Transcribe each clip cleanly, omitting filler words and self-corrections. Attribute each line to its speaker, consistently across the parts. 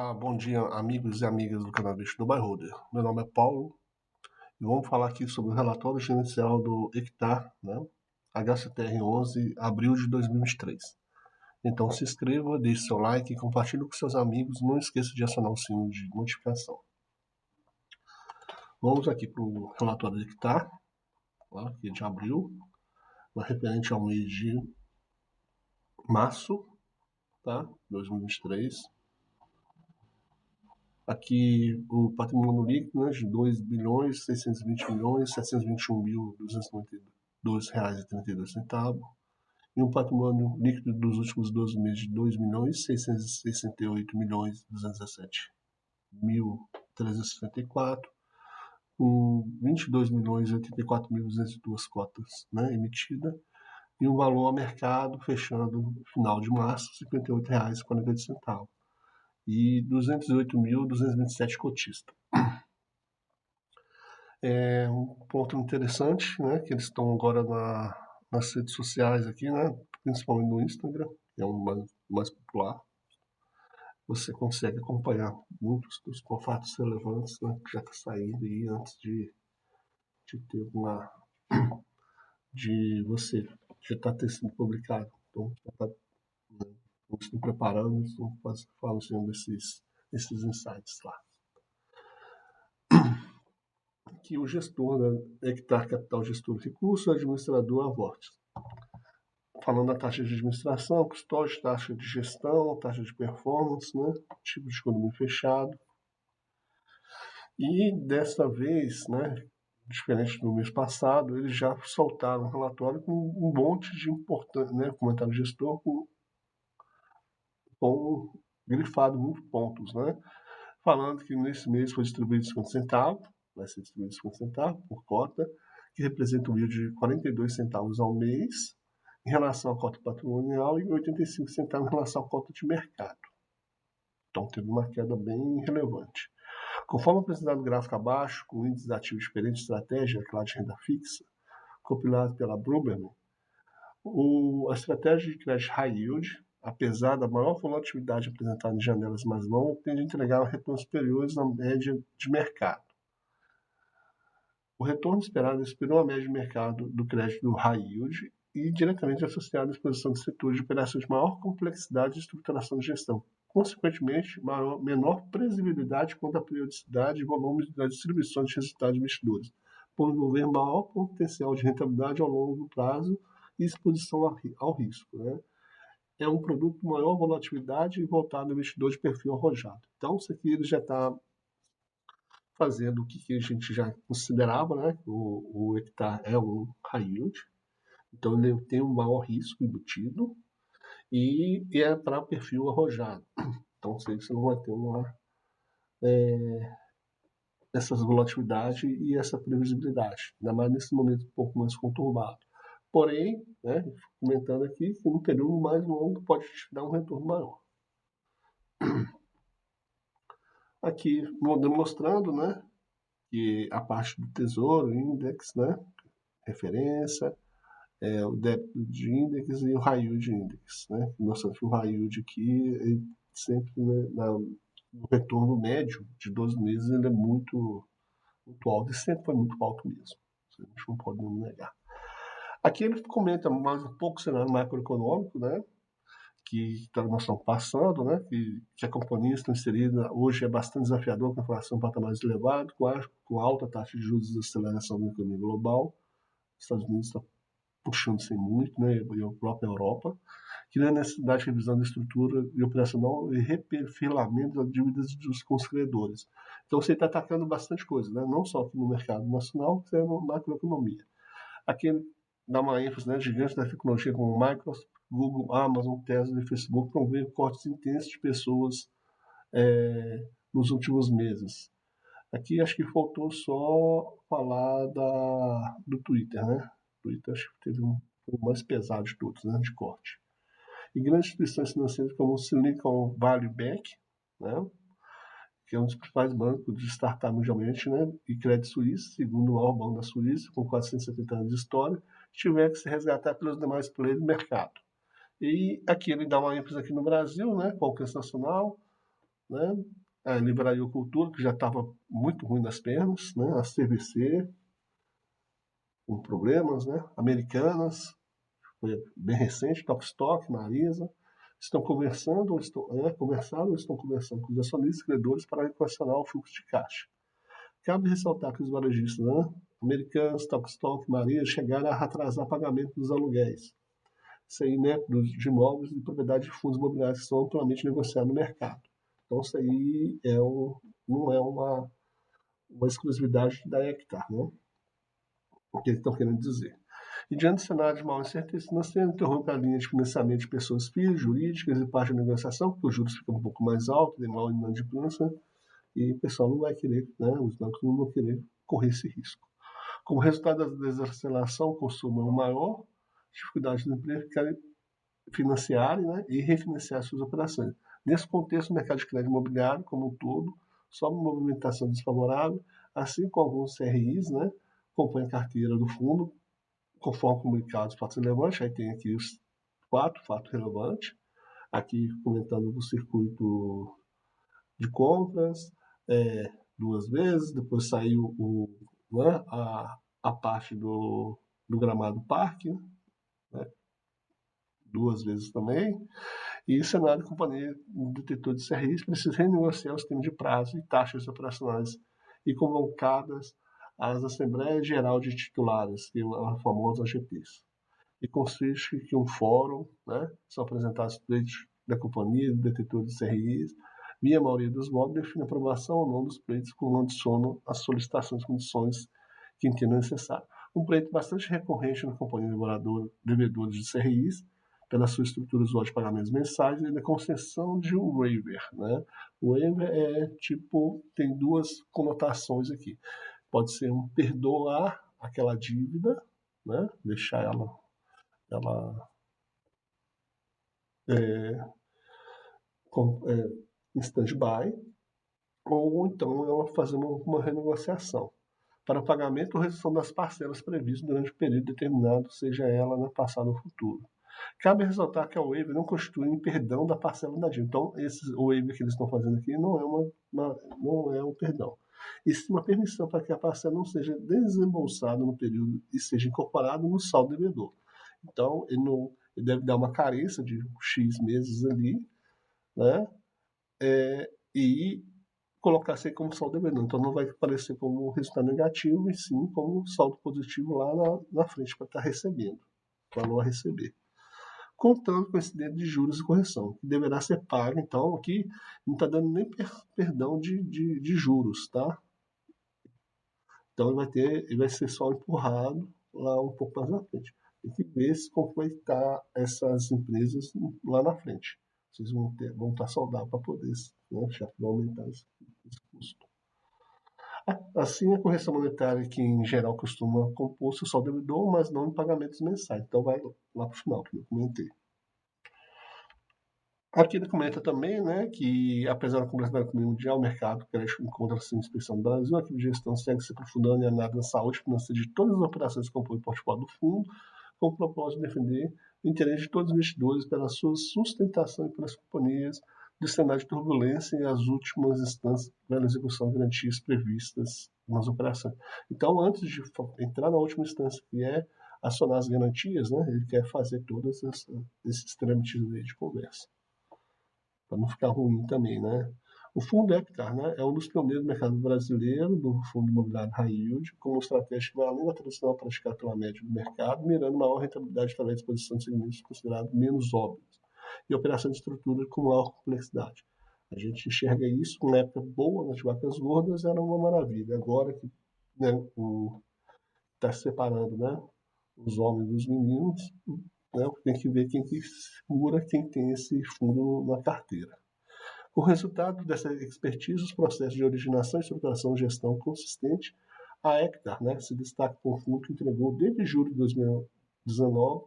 Speaker 1: Olá, bom dia amigos e amigas do canal Bicho do Buy-Holder. Meu nome é Paulo e vamos falar aqui sobre o relatório gerencial do Hectare, né? HCTR11, abril de 2023. Então se inscreva, deixe seu like, compartilhe com seus amigos, não esqueça de acionar o sino de notificação. Vamos aqui para o relatório do Hectare, tá? Aqui de abril, referente ao mês de março, tá? 2023. Aqui o patrimônio líquido, né, de R$ 2.620.721.292,32 e um patrimônio líquido dos últimos 12 meses de R$ 2.668.217.364, com 22.084.202 cotas, né, emitidas, e um valor a mercado fechando no final de março R$ 58,48. E 208.227 cotistas. Um ponto interessante, né, que eles estão agora nas redes sociais aqui, né, principalmente no Instagram, que é o mais popular. Você consegue acompanhar muitos dos fatos relevantes, né, que já está saindo aí antes de ter de você já está ter sido publicado. Então, já está, né, estão preparando, estão fazendo esses insights lá. Que o gestor da Hectare Capital Gestor de Recursos, administrador Avortes. Falando da taxa de administração, custódia, taxa de gestão, taxa de performance, né? Tipo de condomínio fechado. E desta vez, né, diferente do mês passado, eles já soltaram um relatório com um monte de importante, né, comentário de gestor com grifado muitos pontos, né? Falando que nesse mês foi distribuído 50 centavos, vai ser distribuído 50 centavos por cota, que representa um yield de 42 centavos ao mês em relação à cota patrimonial e 85 centavos em relação à cota de mercado. Então teve uma queda bem relevante. Conforme apresentado no gráfico abaixo, com índices ativos diferentes de estratégia, aquela de renda fixa, compilado pela Bloomberg, a estratégia de crédito high yield, apesar da maior volatilidade apresentada em janelas mais longas, tende a entregar retornos superiores à média de mercado. O retorno esperado superou a média de mercado do crédito high yield e diretamente associado à exposição de setores de operações de maior complexidade de estruturação de gestão. Consequentemente, menor previsibilidade quanto à periodicidade e volume da distribuição de resultados de investidores, por envolver maior potencial de rentabilidade ao longo prazo e exposição ao risco, né? É um produto com maior volatilidade e voltado ao investidor de perfil arrojado. Então, isso aqui ele já está fazendo o que a gente já considerava, né? O Hectare é um high yield, então ele tem um maior risco embutido e é para perfil arrojado. Então você não vai ter essas volatilidade e essa previsibilidade, ainda mais nesse momento um pouco mais conturbado. Porém, né, comentando aqui, que no período mais longo pode te dar um retorno maior. Aqui mostrando, né, que a parte do tesouro, index, né, referência, o débito de index e o high yield index, né, mostrando que o high yield aqui ele sempre, né, no retorno médio de 12 meses ele é muito alto e sempre foi muito alto mesmo. A gente não pode negar. Aqui ele comenta mais um pouco o cenário macroeconômico, né, que nós estamos passando, né, que a companhia está inserida hoje é bastante desafiador com a inflação em patamares elevados, com alta taxa de juros e aceleração da economia global. Os Estados Unidos está puxando-se muito, né, e a própria Europa, que não é necessidade de revisão da estrutura e operacional e reperfilamento das dívidas dos consumidores. Então você está atacando bastante coisa, né, não só aqui no mercado nacional, mas na macroeconomia. Aqui dá uma ênfase, né, gigantes da tecnologia como Microsoft, Google, Amazon, Tesla e Facebook promover cortes intensos de pessoas nos últimos meses. Aqui acho que faltou só falar do Twitter, né? O Twitter acho que teve o mais pesado de todos, né, de corte. E grandes instituições financeiras como o Silicon Valley Bank, né, que é um dos principais bancos de startup mundialmente, né, e Credit Suisse, segundo o maior banco da Suíça, com 470 anos de história, tiver que se resgatar pelos demais players do mercado. E aqui ele dá uma ênfase aqui no Brasil, né, com alcance nacional, né, a Livraria Cultura, que já estava muito ruim das pernas, né? A CVC, com problemas, né? Americanas, foi bem recente, Tokstok, Marisa, estão conversando ou estão conversando com os acionistas e credores para equacionar o fluxo de caixa. Cabe ressaltar que os varejistas, né? Americanas, Tokstok, Marisa, chegaram a atrasar pagamento dos aluguéis. Isso aí, né, de imóveis e propriedade de fundos imobiliários que são amplamente negociados no mercado. Então, isso aí não é uma exclusividade da Hectare, né? O que eles estão querendo dizer. E diante do cenário de maior incerteza, nós temos interromper a linha de financiamento de pessoas físicas, jurídicas e parte da negociação, porque os juros ficam um pouco mais altos, tem maior inadimplência, e o pessoal não vai querer, né, os bancos não vão querer correr esse risco. Como resultado da desaceleração, o consumo é maior, dificuldade do emprego financiarem, né, e refinanciar suas operações. Nesse contexto, o mercado de crédito imobiliário, como um todo, sobe movimentação desfavorável, assim como alguns CRIs, né, compõem a carteira do fundo, conforme comunicados fatos relevantes. Aí tem aqui os 4 fatos relevantes, aqui comentando do circuito de compras, 2 vezes, depois saiu né, a parte do Gramado Parque, né, 2 vezes também, e o cenário de companhia detetor de CRIs precisa renegociar os termos de prazo e taxas operacionais e convocadas às Assembleias Geral de Titulares, que é a famosa AGTs. E consiste que um fórum, né, são apresentados os pleitos da companhia, do detetor de CRIs, e a maioria dos votos define a aprovação ou não dos pleitos com adiciono às solicitações e condições que entendam necessário. Um pleito bastante recorrente na companhia devedores de CRIs, pela sua estrutura usual de pagamentos mensais e da concessão de um waiver, né? O waiver tem 2 conotações aqui. Pode ser um perdoar aquela dívida, né? Deixar ela em stand-by, ou então ela fazer uma renegociação para o pagamento ou redução das parcelas previstas durante o período determinado, seja ela no passado ou futuro. Cabe ressaltar que a waiver não constitui um perdão da parcela da dívida. Então, o waiver que eles estão fazendo aqui não é um perdão. E sim uma permissão para que a parcela não seja desembolsada no período e seja incorporada no saldo devedor. Então, ele deve dar uma carência de X meses ali, né? E colocar assim como saldo devedor. Então, não vai aparecer como resultado negativo, e sim como saldo positivo lá na frente para estar recebendo, valor a receber, contando com esse dedo de juros e correção, que deverá ser pago. Então, aqui não está dando nem perdão de juros, tá? Então, ele vai ser só empurrado lá um pouco mais na frente. Tem que ver como vai estar essas empresas lá na frente. Vocês vão estar saudáveis para poder, né, já que vai aumentar esse custo. Assim, a correção monetária, que em geral costuma compor o saldo devedor, mas não em pagamentos mensais. Então, vai lá para o final, que eu comentei. Aqui ele comenta também, né, que apesar da complexidade da economia mundial, o mercado crédito encontra-se em inspeção no Brasil, a equipe de gestão segue se aprofundando em análise da saúde financeira de todas as operações que compõem o portfólio do fundo, com o propósito de defender o interesse de todos os investidores pela sua sustentação e pelas companhias do cenário de turbulência e as últimas instâncias pela execução de garantias previstas nas operações. Então, antes de entrar na última instância, que é acionar as garantias, né, ele quer fazer todos esses trâmites de conversa, para não ficar ruim também, né? O fundo Hectare, né, é um dos pioneiros do mercado brasileiro, do fundo imobiliário high yield, com uma estratégia que vai além da tradicional praticada pela média do mercado, mirando maior rentabilidade através da exposição de segmentos considerados menos óbvios e operação de estrutura com maior complexidade. A gente enxerga isso, na época boa, nas vacas gordas, era uma maravilha. Agora que, né, está separando, né, os homens dos meninos, né, tem que ver quem que segura, quem tem esse fundo na carteira. O resultado dessa expertise, os processos de originação, estruturação e gestão consistente, a Hectare, né, se destaca com o fundo que entregou desde julho de 2019,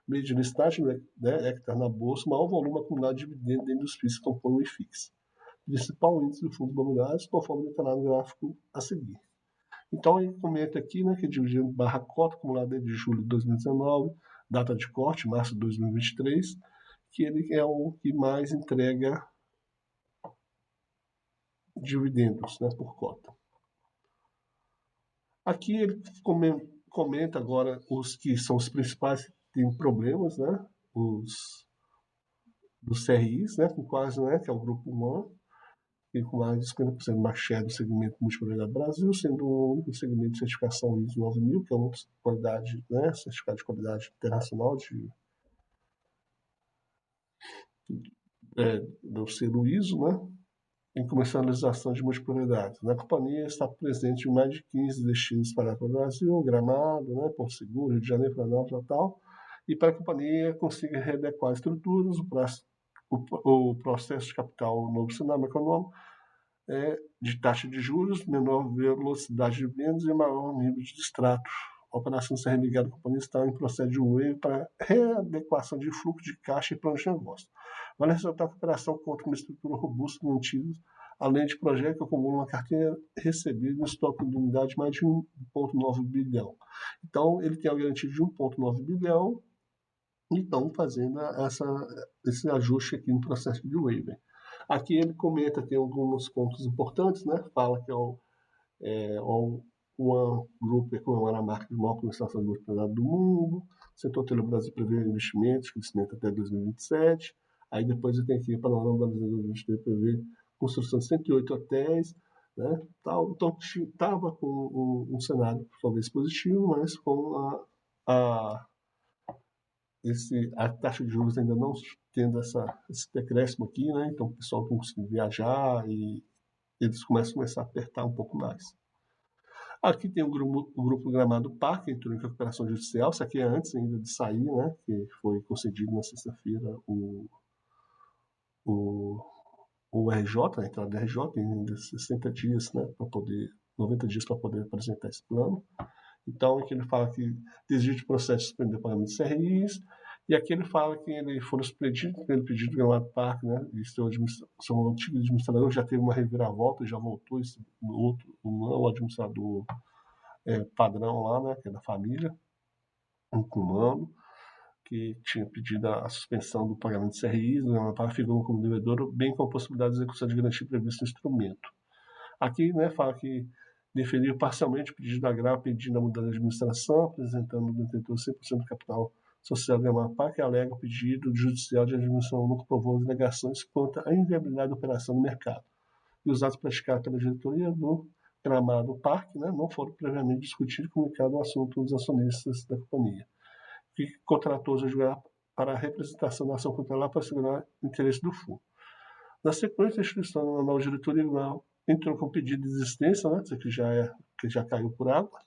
Speaker 1: meio de listagem, né, Hectare na bolsa, o maior volume acumulado de dividendos dentro dos FIIs que compõem o IFIX, principal índice de fundos imobiliários, conforme detalhado no gráfico a seguir. Então, ele comenta aqui, né, que dividindo barra cota acumulada desde julho de 2019, data de corte, março de 2023, que ele é o que mais entrega dividendos, né, por cota. Aqui ele comenta agora os que são os principais que têm problemas, né, os dos CRIs, né, com quase, né, que é o grupo 1, e com mais de 50% de market share do segmento multiprioridade Brasil, sendo o único segmento de certificação ISO 9000, que é uma qualidade, né, certificado de qualidade internacional do selo ISO, né, em comercialização de multiprioridade. A companhia está presente em mais de 15 destinos para o Brasil, Gramado, né, Porto Seguro, Rio de Janeiro, Florianópolis e tal, e para que a companhia consiga readequar estruturas, o processo de capital, novo cenário econômico, de taxa de juros, menor velocidade de vendas e maior nível de distrato. A operação será ligada à companhia está em processo de wave para readequação de fluxo de caixa e plano de negócio. Vale ressaltar que a operação conta com uma estrutura robusta mantida, além de projetos que acumulam uma carteira recebida em estoque de unidade de mais de 1,9 bilhão. Então, ele tem a garantia de 1,9 bilhão e estão fazendo esse ajuste aqui no processo de waiver. Aqui ele comenta, tem alguns pontos importantes, né? Fala que uma grupo comemora a marca de maior comercialização de multiprioridade do mundo, o setor Telebrasil prevê investimentos, crescimento até 2027, aí depois tem aqui o panorama brasileiro de prevê construção de 108 hotéis, né? Então estava com um cenário talvez positivo, mas com a taxa de juros ainda não tendo esse decréscimo aqui, né? Então o pessoal não conseguindo viajar e eles começam a apertar um pouco mais. Aqui tem o grupo Gramado Parque, entrou em recuperação judicial, isso aqui é antes ainda de sair, né? Que foi concedido na sexta-feira o RJ, a entrada do RJ, tem ainda 60 dias, né? 90 dias para poder apresentar esse plano. Então, aqui ele fala que desiste o processo de suspender o pagamento de CRIs, e aqui ele fala que ele foram surpreendidos pelo pedido do Gramado Parque, né? E seu antigo administrador já teve uma reviravolta, já voltou o administrador padrão lá, né? Que é da família, um comando, que tinha pedido a suspensão do pagamento de CRIs, o Gramado Parque figurou como devedor, bem com a possibilidade de execução de garantia prevista no instrumento. Aqui, né, fala que deferiu parcialmente o pedido da agravo pedindo a mudança de administração, apresentando o detentor 100% do capital social do Amapá, que alega o pedido judicial de administração não comprovou as alegações quanto à inviabilidade da operação no mercado. E os atos praticados pela diretoria do Gramado Parque, né, não foram previamente discutidos e comunicados ao assunto dos acionistas da companhia, que contratou os advogados para a representação da ação cautelar para assegurar o interesse do fundo. Na sequência, a instituição, na nova diretoria, entrou com pedido de desistência, né, que já caiu por água.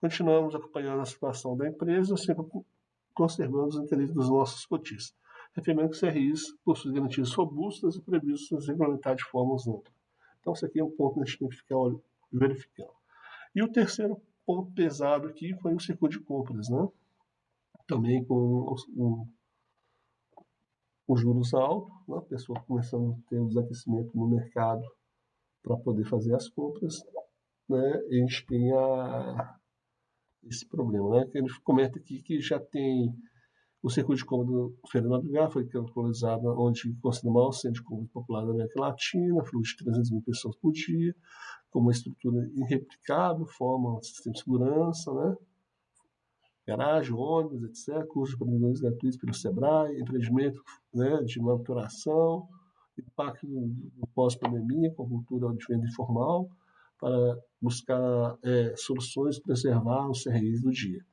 Speaker 1: Continuamos acompanhando a situação da empresa, sempre conservando os interesses dos nossos cotistas, referindo que o CRIs possui garantias robustas e previstas regulamentar de forma ampla. Então, isso aqui é um ponto que a gente tem que ficar verificando. E o terceiro ponto pesado aqui foi o ciclo de compras, né? Também com os juros altos, né? A pessoa começando a ter um desaquecimento no mercado para poder fazer as compras, né? E a gente tem esse problema, né? Ele comenta aqui que já tem o circuito de compra do Feira Madrugar, foi calculado onde considera o maior centro de compra popular da América Latina, fluxo de 300 mil pessoas por dia, com uma estrutura irreplicável, forma um sistema de segurança, né? Garagem, ônibus, etc., cursos de aprendizagem gratuitos pelo Sebrae, empreendimento, né, de manutenção, impacto do pós-pandemia com a cultura de venda informal, para buscar soluções para preservar os CRIs do dia.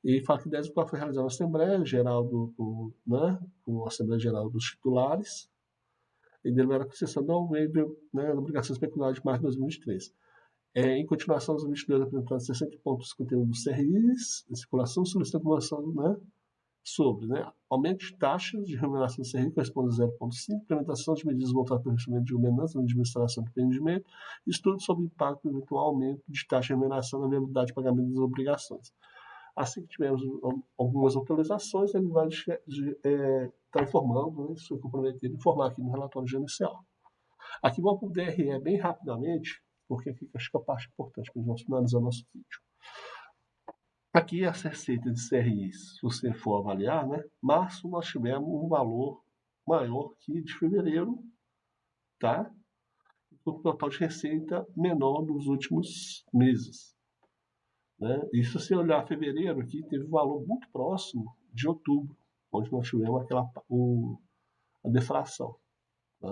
Speaker 1: E fala que 10 foi realizada a Assembleia Geral com a Assembleia Geral dos titulares, e deliberou a concessão da waiver, né, da obrigação especular de março de 2023. Em continuação, os investidores apresentaram 60 pontos conteúdo dos CRIs, em circulação, solicitando informação, né, sobre, né, aumento de taxas de remuneração do CRI corresponde a 0,5, implementação de medidas voltadas para o investimento de governança na administração do empreendimento, estudo sobre o impacto do eventual aumento de taxa de remuneração na viabilidade de pagamento das obrigações. Assim que tivermos algumas atualizações, ele vai estar informando, né, se for comprometido, informar aqui no relatório gerencial. Aqui vamos para o DRE bem rapidamente, porque aqui acho que é a parte importante para nós finalizar nosso vídeo. Aqui as receitas de CRIs, se você for avaliar, né, março nós tivemos um valor maior que de fevereiro, tá? o total de receita menor nos últimos meses, né? E se você olhar fevereiro aqui, teve um valor muito próximo de outubro, onde nós tivemos a deflação, né?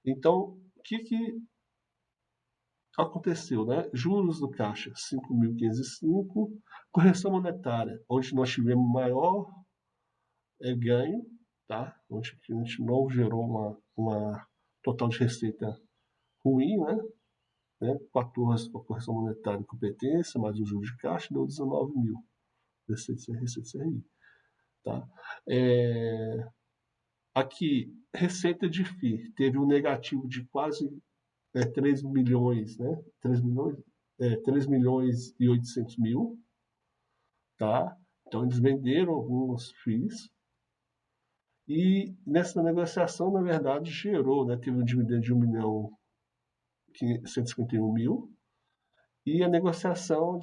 Speaker 1: Então, o que aconteceu, né? Juros do caixa 5.505, correção monetária, onde nós tivemos maior ganho, tá? Onde a gente não gerou uma total de receita ruim, né? 14 com a correção monetária e competência, mais o juros de caixa, deu 19 mil. Receita CRI, tá? Aqui, receita de FII, teve um negativo de quase 3 milhões, né? 3 milhões e 800 mil, tá? Então, eles venderam alguns FIIs. E nessa negociação, na verdade, gerou, né? Teve um dividendo de 1.151.000 e a negociação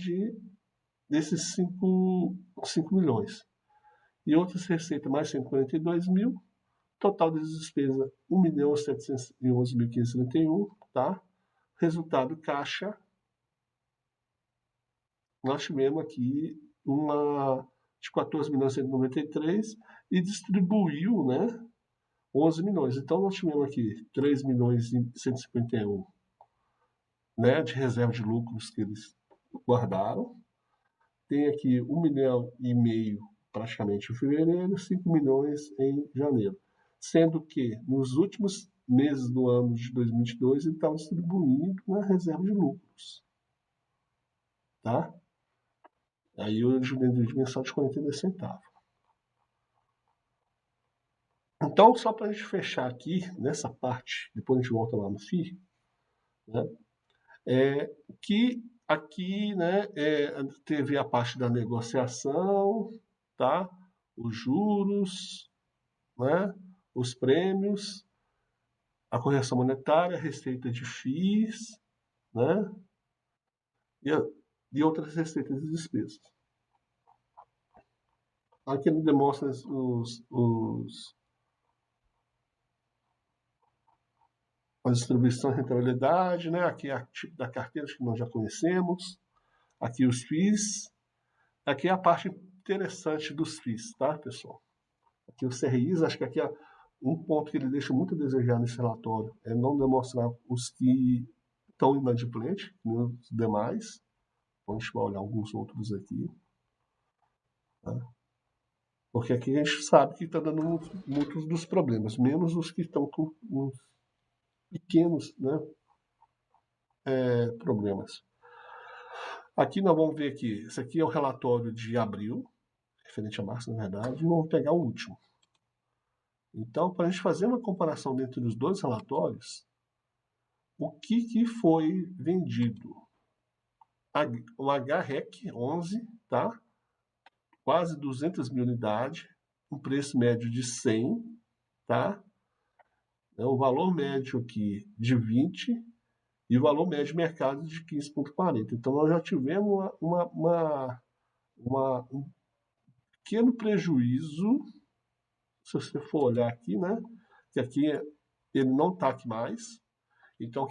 Speaker 1: desses 5 milhões. E outras receitas, mais 142 mil. Total de despesa, 1.711.571, tá? Resultado caixa, nós tivemos aqui uma de 14.193 e distribuiu, né, 11 milhões. Então, nós tivemos aqui 3.151, né, de reserva de lucros que eles guardaram. Tem aqui 1,5 milhão praticamente em fevereiro, 5 milhões em janeiro. Sendo que nos últimos meses do ano de 2022 ele estava distribuindo na reserva de lucros, tá? Aí o dividendo mensal de 42 centavos. Então, só para a gente fechar aqui, nessa parte, depois a gente volta lá no FII, né? Que aqui, né, teve a parte da negociação, tá? Os juros, né? Os prêmios, a correção monetária, a receita de FIIs, né? E outras receitas e despesas. Aqui ele demonstra a distribuição e rentabilidade, né? Aqui é o tipo da carteira que nós já conhecemos. Aqui os FIIs. Aqui é a parte interessante dos FIIs, tá, pessoal? Aqui os CRIs, acho que aqui é um ponto que ele deixa muito a desejar nesse relatório, é não demonstrar os que estão inadimplentes, nem os demais. A gente vai olhar alguns outros aqui. Tá? Porque aqui a gente sabe que está dando muitos dos problemas, menos os que estão com os pequenos, né, problemas. Aqui nós vamos ver aqui, esse aqui é o relatório de abril, referente a março, na verdade, e vamos pegar o último. Então, para a gente fazer uma comparação entre os dois relatórios, o que foi vendido? O HREC 11, tá? Quase 200 mil unidades, um preço médio de 100, tá? O valor médio aqui de 20 e o valor médio de mercado de 15,40. Então, nós já tivemos um pequeno prejuízo, se você for olhar aqui, né? Que aqui ele não está aqui mais. Então,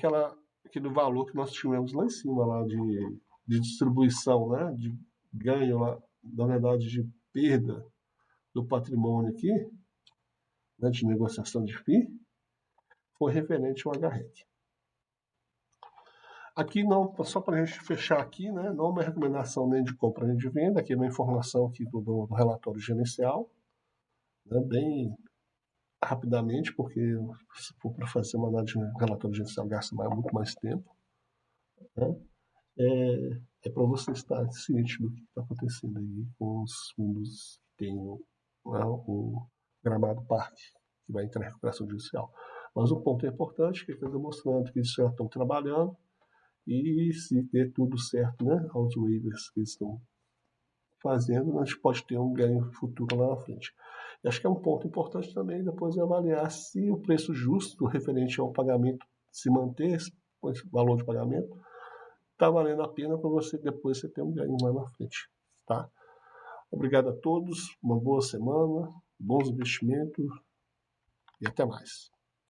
Speaker 1: aquele valor que nós tivemos lá em cima, lá de distribuição, né? De ganho, lá, na verdade, de perda do patrimônio aqui, né? De negociação de FII, foi referente ao HREC. Aqui não, só para a gente fechar aqui, né? Não é uma recomendação nem de compra nem de venda, aqui é uma informação aqui do relatório gerencial, né? Bem rapidamente, porque se for para fazer uma análise de relatório gerencial gasta muito mais tempo, né? É para você estar ciente do que está acontecendo aí com os fundos que tem o Gramado Parque, que vai entrar em recuperação judicial. Mas o ponto importante é que está demonstrando que eles já estão trabalhando e se der tudo certo, né, aos waivers que eles estão fazendo, a gente pode ter um ganho futuro lá na frente. E acho que é um ponto importante também depois avaliar se o preço justo referente ao pagamento se manter, esse valor de pagamento, está valendo a pena para você depois você ter um ganho lá na frente, tá? Obrigado a todos, uma boa semana, bons investimentos e até mais.